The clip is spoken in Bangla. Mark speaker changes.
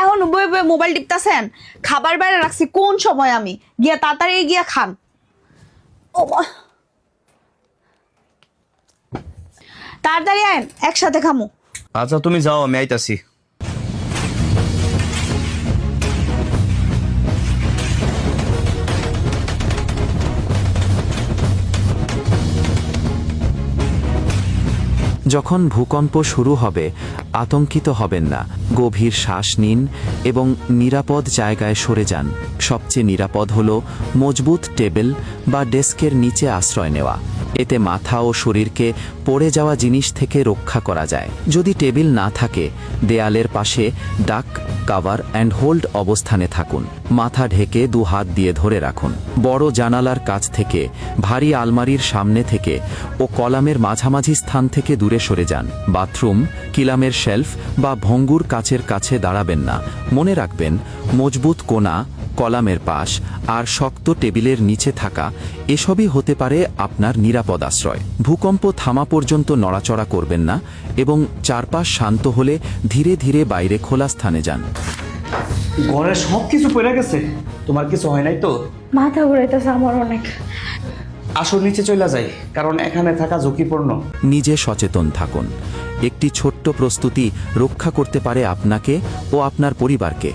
Speaker 1: এখন বই বই মোবাইল টিপতাছেন? খাবার বাইরে রাখছি, কোন সময় আমি গিয়া তাড়াতাড়ি গিয়া খান। ও মা। তাড়াতাড়ি আইন, একসাথে খামু।
Speaker 2: আচ্ছা তুমি যাও, আমি আইতাছি।
Speaker 3: যখন ভূকম্প শুরু হবে আতঙ্কিত হবেন না। গভীর শ্বাস নিন এবং নিরাপদ জায়গায় সরে যান। সবচেয়ে নিরাপদ হল মজবুত টেবিল বা ডেস্কের নিচে আশ্রয় নেওয়া। এতে মাথা ও শরীরকে পড়ে যাওয়া জিনিস থেকে রক্ষা করা যায়। যদি টেবিল না থাকে, দেয়ালের পাশে ডাক কাভার অ্যান্ড হোল্ড অবস্থানে থাকুন। মাথা ঢেকে 2 হাত দিয়ে ধরে রাখুন। বড় জানালার কাছ থেকে, ভারী আলমারির সামনে থেকে ও কলামের মাঝামাঝি স্থান থেকে দূরে সরে যান। বাথরুম, কিলামের শেলফ বা ভঙ্গুর কাচের কাছে দাঁড়াবেন না। মনে রাখবেন, মজবুত কোণা, কলামের পাশ আর শক্ত টেবিলের নিচে থাকা এসবই হতে পারে আপনার নিরাপদ আশ্রয়। ভূকম্প থামা পর্যন্ত নড়াচড়া করবেন না এবং চারপাশ শান্ত হলে ধীরে ধীরে বাইরে খোলা স্থানে যান।
Speaker 2: ঘরে সব কিছু পড়ে গেছে, তোমার কিছু হয় নাই তো?
Speaker 1: মাথা ঘুরাইতেছে আমার অনেক।
Speaker 2: আসো নিচে চলে যাই, কারণ এখানে থাকা ঝুঁকিপূর্ণ।
Speaker 3: নিজে সচেতন থাকুন। একটি ছোট্ট প্রস্তুতি রক্ষা করতে পারে আপনাকে ও আপনার পরিবারকে।